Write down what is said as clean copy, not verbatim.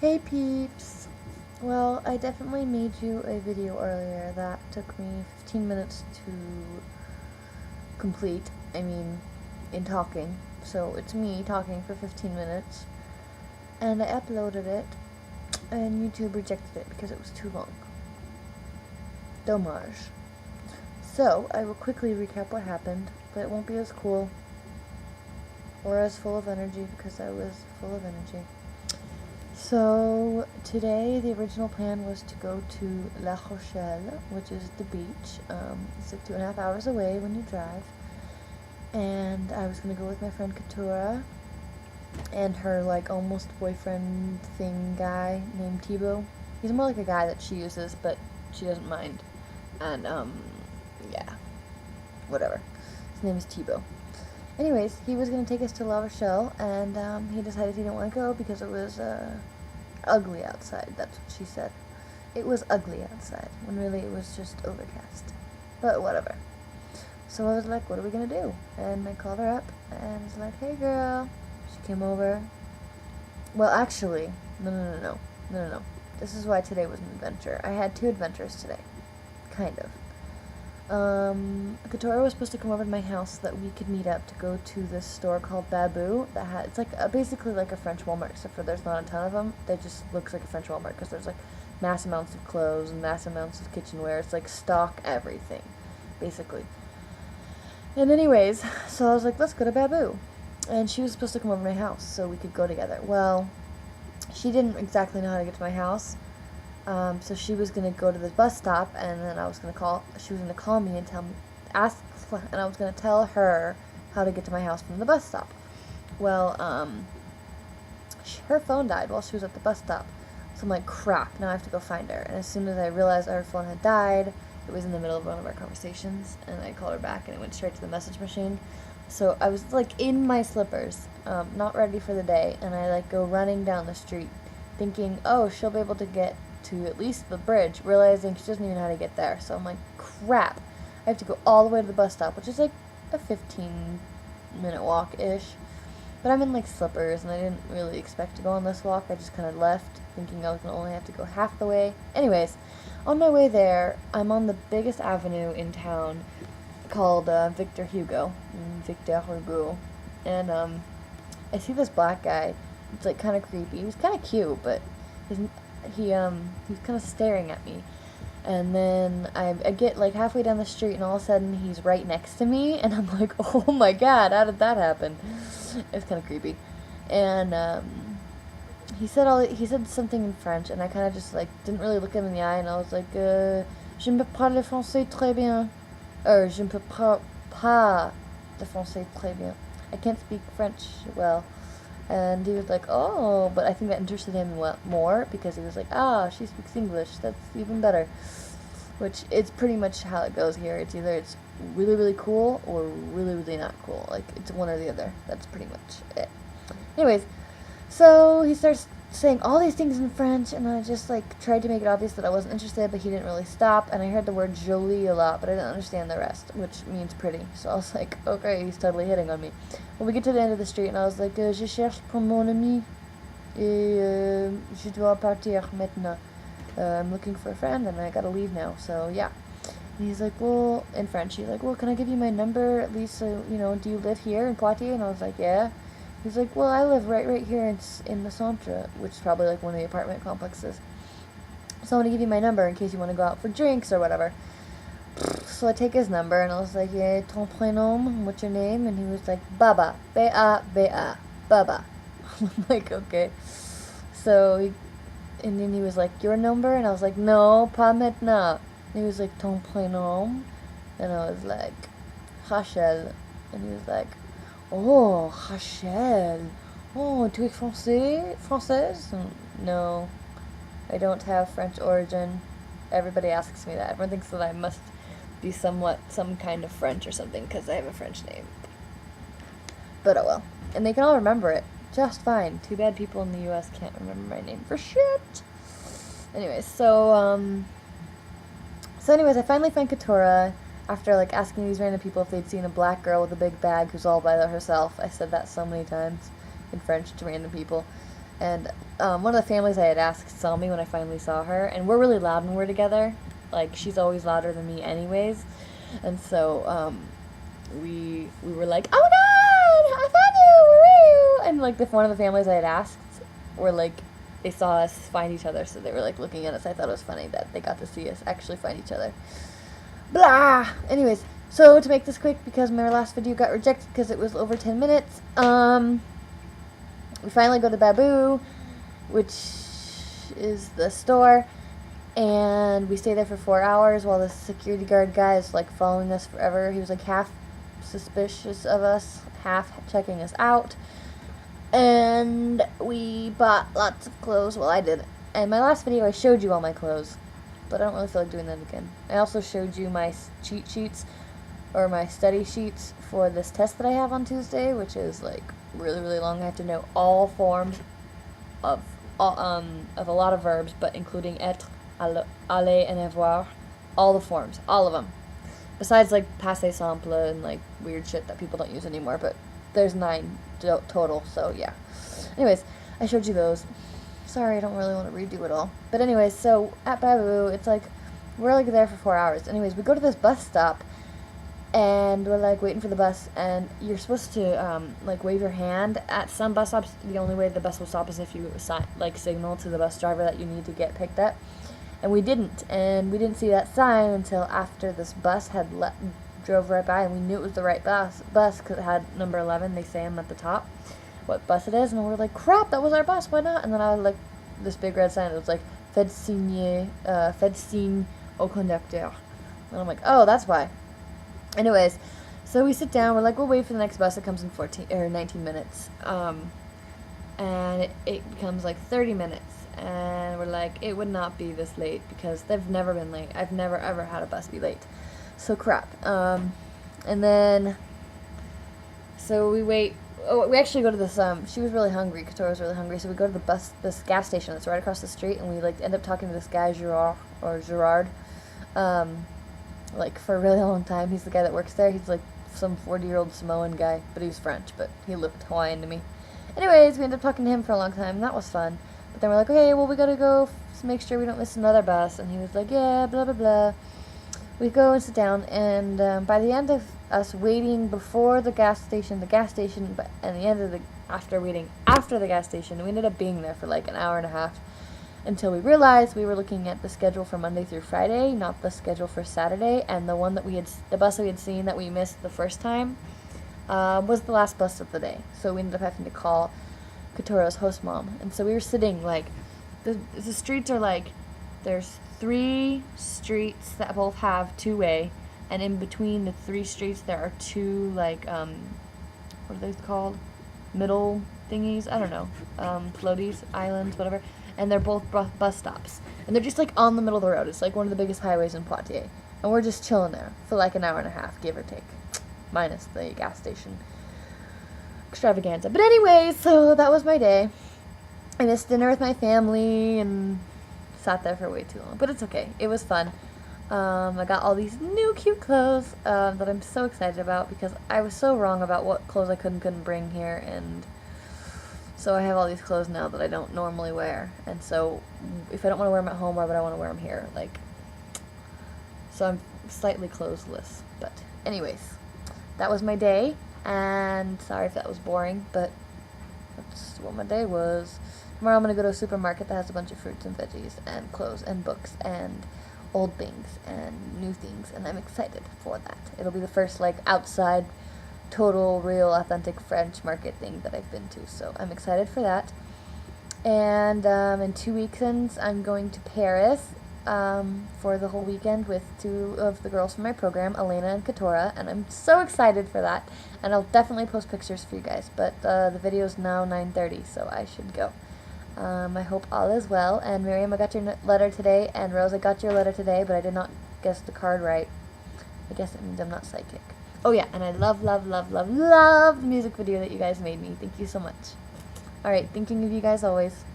Hey peeps! Well, I definitely made you a video earlier that took me 15 minutes to complete. In talking. So it's me talking for 15 minutes. And I uploaded it, and YouTube rejected it because it was too long. Dommage. So, I will quickly recap what happened, but it won't be as cool or as full of energy because I was full of energy. So, today the original plan was to go to La Rochelle, which is the beach. It's like 2.5 hours away when you drive. And I was going to go with my friend Katura and her, almost boyfriend thing guy named Thibaut. He's more like a guy that she uses, but she doesn't mind. And, yeah. Whatever. His name is Thibaut. Anyways, he was going to take us to La Rochelle, and he decided he didn't want to go because it was ugly outside. That's what she said. It was ugly outside, when really it was just overcast. But whatever. So I was like, what are we going to do? And I called her up, and I was like, hey girl. She came over. Well, actually, no. This is why today was an adventure. I had 2 adventures today. Kind of. Katora was supposed to come over to my house so that we could meet up to go to this store called Babou that had, it's like basically like a French Walmart, except for there's not a ton of them. They just looks like a French Walmart because there's mass amounts of clothes and mass amounts of kitchenware. It's stock everything, basically. And anyways, so I was like, let's go to Babou. And she was supposed to come over to my house so we could go together. Well, she didn't exactly know how to get to my house. So she was gonna go to the bus stop, and then she was gonna call me and and I was gonna tell her how to get to my house from the bus stop. Well, her phone died while she was at the bus stop. So I'm like, crap, now I have to go find her. And as soon as I realized her phone had died, it was in the middle of one of our conversations, and I called her back, and it went straight to the message machine. So I was, in my slippers, not ready for the day, and I, go running down the street, thinking, oh, she'll be able to get to at least the bridge, realizing she doesn't even know how to get there. So I'm like, crap, I have to go all the way to the bus stop, which is, a 15-minute walk-ish. But I'm in, slippers, and I didn't really expect to go on this walk. I just kind of left, thinking I was going to only have to go half the way. Anyways, on my way there, I'm on the biggest avenue in town called Victor Hugo. And I see this black guy. It's kind of creepy. He was kind of cute, but he was kind of staring at me. And then I get halfway down the street, and all of a sudden he's right next to me, and I'm like, oh my god, how did that happen? It's kind of creepy. And he said something in French, and I kind of just didn't really look him in the eye, and I was like, je ne peux parler français très bien. Je ne peux pas le français très bien. I can't speak French well. And he was like, oh, but I think that interested him more because he was like, she speaks English. That's even better. Which it's pretty much how it goes here. It's either it's really, really cool or really, really not cool. It's one or the other. That's pretty much it. Anyways, so he starts saying all these things in French, and I just tried to make it obvious that I wasn't interested, but he didn't really stop. And I heard the word jolie a lot, but I didn't understand the rest, which means pretty. So I was like, okay, he's totally hitting on me. Well, we get to the end of the street, and I was like, je cherche pour mon ami, et je dois partir maintenant. I'm looking for a friend, and I gotta leave now. So yeah. And he's like, well, in French, he's like, well, can I give you my number at least? So do you live here in Poitiers? And I was like, yeah. He's like, well, I live right here in the Centre, which is probably one of the apartment complexes. So I'm going to give you my number in case you want to go out for drinks or whatever. So I take his number, and I was like, yeah, ton prénom, what's your name? And he was like, Baba, B-A-B-A, Baba. I'm like, okay. So, and then he was like, your number? And I was like, no, pas maintenant. And he was like, ton prénom? And I was like, Rachel. And he was like, oh, Rachel. Oh, tu es française? No, I don't have French origin. Everybody asks me that. Everyone thinks that I must be some kind of French or something because I have a French name. But oh well. And they can all remember it just fine. Too bad people in the U.S. can't remember my name for shit. Anyways, so anyways, I finally find Katora. After asking these random people if they'd seen a black girl with a big bag who's all by herself. I said that so many times in French to random people. And one of the families I had asked saw me when I finally saw her, and we're really loud when we're together. Like, she's always louder than me anyways. And so we were like, oh my god, I found you, where are you? And like, one of the families I had asked were like, they saw us find each other, so they were like looking at us. I thought it was funny that they got to see us actually find each other. Blah! Anyways, so to make this quick, because my last video got rejected because it was over 10 minutes, we finally go to Babou, which is the store, and we stay there for 4 hours while the security guard guy is like following us forever. He was like half suspicious of us, half checking us out. And we bought lots of clothes. Well, I did. And my last video I showed you all my clothes, but I don't really feel like doing that again. I also showed you my cheat sheets, or my study sheets for this test that I have on Tuesday, which is like really, really long. I have to know all forms of a lot of verbs, but including être, aller, and avoir. All the forms, all of them. Besides like passé simple and like weird shit that people don't use anymore, but there's 9 total, so yeah. Anyways, I showed you those. Sorry, I don't really want to redo it all. But anyways, so at Babou, it's like, we're like there for 4 hours. Anyways, we go to this bus stop, and we're like waiting for the bus, and you're supposed to like wave your hand. At some bus stops, the only way the bus will stop is if you like signal to the bus driver that you need to get picked up. And we didn't see that sign until after this bus had drove right by, and we knew it was the right bus because it had number 11. They say them at the top what bus it is, and we were like, crap, that was our bus, why not? And then I was like, this big red sign, it was like, faites signe au conducteur. And I'm like, oh, that's why. Anyways, so we sit down, we're like, we'll wait for the next bus. It comes in 19 minutes. And it becomes like 30 minutes. And we're like, it would not be this late because they've never been late. I've never ever had a bus be late. So crap. And then, so we wait. Oh, we actually go to this, she was really hungry, Katora was really hungry, so we go to this gas station that's right across the street, and we like end up talking to this guy, Gerard, like for a really long time. He's the guy that works there. He's like some 40-year-old Samoan guy, but he was French, but he looked Hawaiian to me. Anyways, we ended up talking to him for a long time, and that was fun. But then we're like, okay, well, we gotta go make sure we don't miss another bus, and he was like, yeah, blah, blah, blah. We go and sit down, and by the end of us waiting before the gas station, and the end of after waiting after the gas station, we ended up being there for like an hour and a half until we realized we were looking at the schedule for Monday through Friday, not the schedule for Saturday, and the bus that we had seen that we missed the first time was the last bus of the day. So we ended up having to call Katora's host mom, and so we were sitting like, the streets are like, there's 3 streets that both have 2-way, and in between the 3 streets there are 2 like what are those called? Middle thingies? I don't know. Floaties, islands, whatever. And they're both bus stops. And they're just like on the middle of the road. It's like one of the biggest highways in Poitiers. And we're just chilling there for like an hour and a half, give or take. Minus the gas station extravaganza. But anyway, so that was my day. I missed dinner with my family and sat there for way too long, but it's okay. It was fun. I got all these new cute clothes that I'm so excited about because I was so wrong about what clothes I couldn't bring here, and so I have all these clothes now that I don't normally wear. And so if I don't want to wear them at home, why would I want to wear them here? Like, so I'm slightly clothesless. But anyways, that was my day, and sorry if that was boring, but that's what my day was. Tomorrow I'm going to go to a supermarket that has a bunch of fruits and veggies and clothes and books and old things and new things, and I'm excited for that. It'll be the first like outside, total, real, authentic French market thing that I've been to, so I'm excited for that. And in 2 weekends I'm going to Paris for the whole weekend with 2 of the girls from my program, Elena and Katora, and I'm so excited for that, and I'll definitely post pictures for you guys, but the video is now 9:30, so I should go. I hope all is well, and Miriam, I got your letter today, and Rose, I got your letter today, but I did not guess the card right. I guess it means I'm not psychic. Oh yeah, and I love the music video that you guys made me. Thank you so much. Alright, thinking of you guys always.